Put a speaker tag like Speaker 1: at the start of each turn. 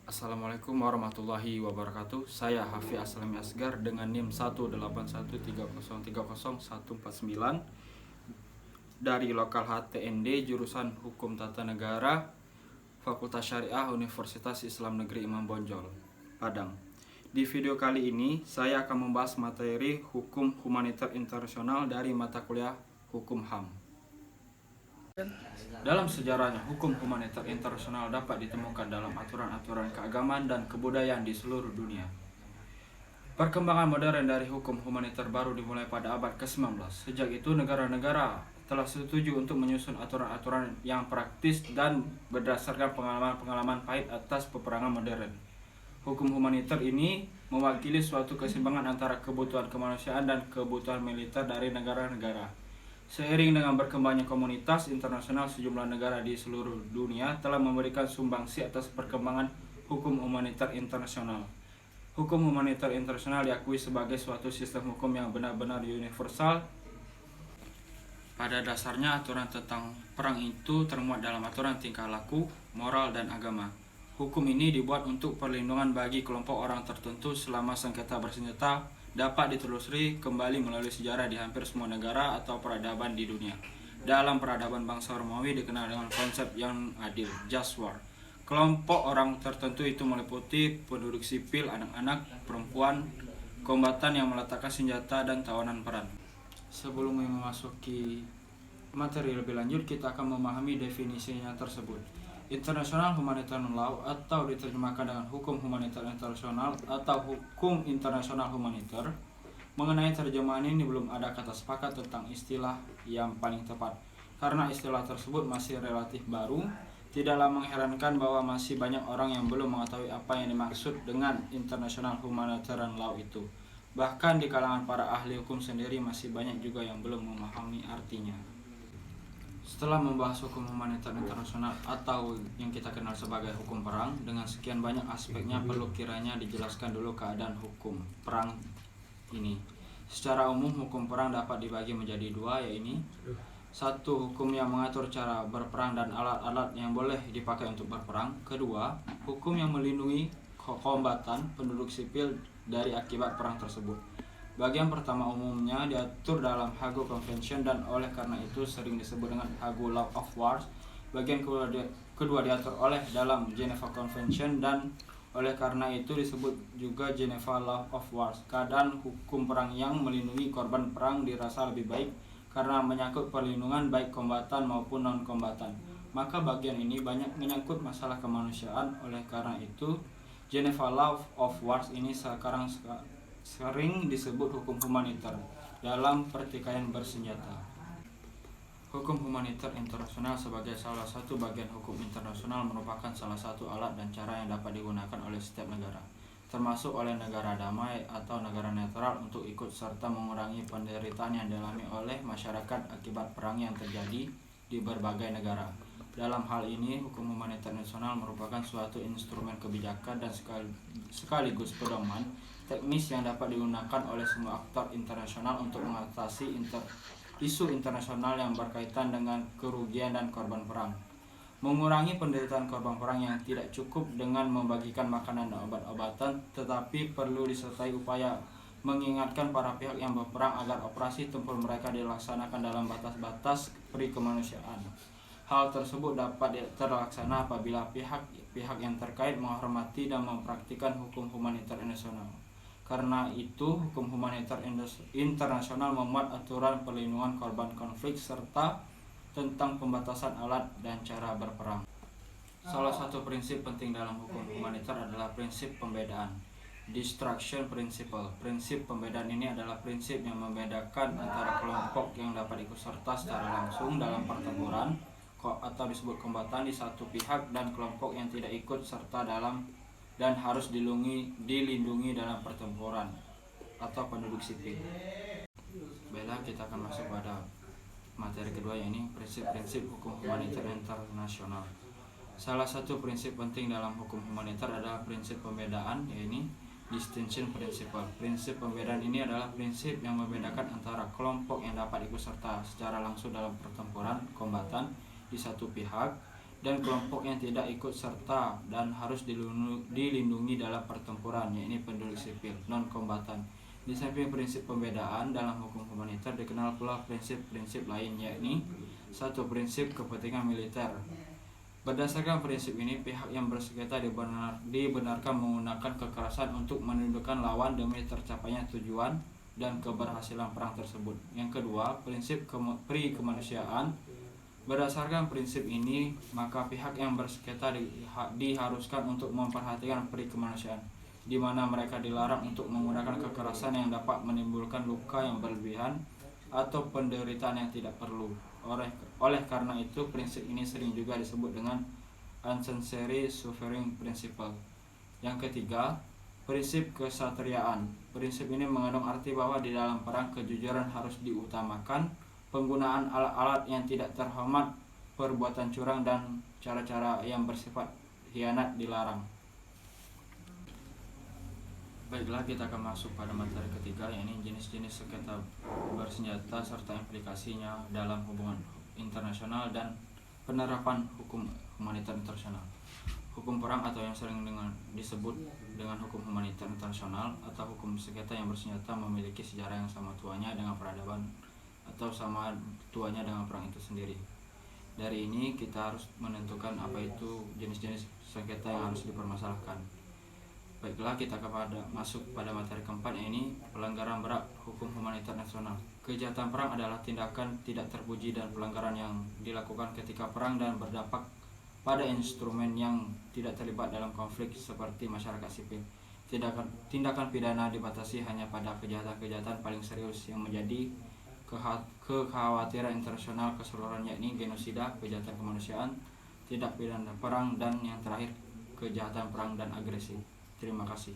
Speaker 1: Assalamualaikum warahmatullahi wabarakatuh. Saya Hafi Aslami Asgar dengan NIM 18130303149 dari lokal HTND jurusan Hukum Tata Negara Fakultas Syariah Universitas Islam Negeri Imam Bonjol, Padang. Di video kali ini saya akan membahas materi Hukum Humaniter Internasional dari mata kuliah Hukum HAM. Dalam sejarahnya, hukum humaniter internasional dapat ditemukan dalam aturan-aturan keagamaan dan kebudayaan di seluruh dunia. Perkembangan modern dari hukum humaniter baru dimulai pada abad ke-19. Sejak itu, negara-negara telah setuju untuk menyusun aturan-aturan yang praktis dan berdasarkan pengalaman-pengalaman pahit atas peperangan modern. Hukum humaniter ini mewakili suatu keseimbangan antara kebutuhan kemanusiaan dan kebutuhan militer dari negara-negara. Seiring dengan berkembangnya komunitas internasional, sejumlah negara di seluruh dunia telah memberikan sumbangsi atas perkembangan hukum humaniter internasional. Hukum humaniter internasional diakui sebagai suatu sistem hukum yang benar-benar universal. Pada dasarnya, aturan tentang perang itu termuat dalam aturan tingkah laku, moral, dan agama. Hukum ini dibuat untuk perlindungan bagi kelompok orang tertentu selama sengketa bersenjata dapat ditelusuri kembali melalui sejarah di hampir semua negara atau peradaban di dunia. Dalam peradaban bangsa Romawi dikenal dengan konsep yang adil, just war. Kelompok orang tertentu itu meliputi penduduk sipil, anak-anak, perempuan, kombatan yang meletakkan senjata, dan tawanan perang. Sebelum memasuki materi lebih lanjut, kita akan memahami definisinya tersebut. International Humanitarian Law atau diterjemahkan dengan Hukum Humaniter Internasional atau Hukum Internasional Humaniter. Mengenai terjemahan ini belum ada kata sepakat tentang istilah yang paling tepat. Karena istilah tersebut masih relatif baru, tidaklah mengherankan bahwa masih banyak orang yang belum mengetahui apa yang dimaksud dengan International Humanitarian Law itu. Bahkan di kalangan para ahli hukum sendiri masih banyak juga yang belum memahami artinya. Setelah membahas hukum humaniter internasional atau yang kita kenal sebagai hukum perang, dengan sekian banyak aspeknya perlu kiranya dijelaskan dulu keadaan hukum perang ini. Secara umum, hukum perang dapat dibagi menjadi dua, yaitu satu, hukum yang mengatur cara berperang dan alat-alat yang boleh dipakai untuk berperang. Kedua, hukum yang melindungi kombatan penduduk sipil dari akibat perang tersebut. Bagian pertama umumnya diatur dalam Hague Convention dan oleh karena itu sering disebut dengan Hague Law of Wars. Bagian kedua diatur oleh dalam Geneva Convention dan oleh karena itu disebut juga Geneva Law of Wars. Keadaan hukum perang yang melindungi korban perang dirasa lebih baik karena menyangkut perlindungan baik kombatan maupun non-kombatan. Maka bagian ini banyak menyangkut masalah kemanusiaan. Oleh karena itu Geneva Law of Wars ini sekarang sering disebut hukum humaniter dalam pertikaian bersenjata. Hukum humaniter internasional sebagai salah satu bagian hukum internasional merupakan salah satu alat dan cara yang dapat digunakan oleh setiap negara, termasuk oleh negara damai atau negara netral untuk ikut serta mengurangi penderitaan yang dialami oleh masyarakat akibat perang yang terjadi di berbagai negara. Dalam hal ini, hukum humaniter internasional merupakan suatu instrumen kebijakan dan sekaligus pedoman teknis yang dapat digunakan oleh semua aktor internasional untuk mengatasi isu internasional yang berkaitan dengan kerugian dan korban perang. Mengurangi penderitaan korban perang yang tidak cukup dengan membagikan makanan dan obat-obatan, tetapi perlu disertai upaya mengingatkan para pihak yang berperang agar operasi tempur mereka dilaksanakan dalam batas-batas peri kemanusiaan. Hal tersebut dapat terlaksana apabila pihak yang terkait menghormati dan mempraktikkan hukum humaniter internasional. Karena itu, hukum humaniter internasional memuat aturan perlindungan korban konflik serta tentang pembatasan alat dan cara berperang. Salah satu prinsip penting dalam hukum humaniter adalah prinsip pembedaan, destruction principle. Prinsip pembedaan ini adalah prinsip yang membedakan antara kelompok yang dapat ikut serta secara langsung dalam pertempuran atau disebut kombatan di satu pihak dan kelompok yang tidak ikut serta dalam dan harus dilindungi dalam pertempuran atau penduduk sipil. Baiklah, kita akan masuk pada materi kedua, yaitu prinsip-prinsip hukum humaniter internasional. Salah satu prinsip penting dalam hukum humaniter adalah prinsip pembedaan, yaitu distinction principle. Prinsip pembedaan ini adalah prinsip yang membedakan antara kelompok yang dapat ikut serta secara langsung dalam pertempuran kombatan di satu pihak dan kelompok yang tidak ikut serta dan harus dilindungi dalam pertempuran, yaitu penduduk sipil non-kombatan. Di samping prinsip pembedaan dalam hukum humaniter dikenal pula prinsip-prinsip lain, yakni satu, prinsip kepentingan militer. Berdasarkan prinsip ini, pihak yang bersengketa dibenarkan menggunakan kekerasan untuk menundukkan lawan demi tercapainya tujuan dan keberhasilan perang tersebut. Yang kedua, prinsip pri-kemanusiaan. Berdasarkan prinsip ini, maka pihak yang bersengketa diharuskan untuk memperhatikan pri-kemanusiaan, di mana mereka dilarang untuk menggunakan kekerasan yang dapat menimbulkan luka yang berlebihan atau penderitaan yang tidak perlu. Oleh karena itu, prinsip ini sering juga disebut dengan unnecessary suffering principle. Yang ketiga, prinsip kesatriaan. Prinsip ini mengandung arti bahwa di dalam perang kejujuran harus diutamakan, penggunaan alat-alat yang tidak terhormat, perbuatan curang, dan cara-cara yang bersifat khianat dilarang. Baiklah, kita akan masuk pada materi ketiga, yakni jenis-jenis sengketa bersenjata serta implikasinya dalam hubungan internasional dan penerapan hukum humaniter internasional. Hukum perang atau yang sering disebut dengan hukum humaniter internasional atau hukum sengketa yang bersenjata memiliki sejarah yang sama tuanya dengan peradaban atau sama tuanya dengan perang itu sendiri. Dari ini kita harus menentukan apa itu jenis-jenis sengketa yang harus dipermasalahkan. Baiklah, kita masuk pada materi keempat, ini pelanggaran berat hukum humaniter nasional. Kejahatan perang adalah tindakan tidak terpuji dan pelanggaran yang dilakukan ketika perang dan berdampak pada instrumen yang tidak terlibat dalam konflik seperti masyarakat sipil. Tindakan pidana dibatasi hanya pada kejahatan-kejahatan paling serius yang menjadi kekhawatiran internasional keseluruhan, yakni genosida, kejahatan kemanusiaan, tindak pidana perang, dan yang terakhir kejahatan perang dan agresi. Terima kasih.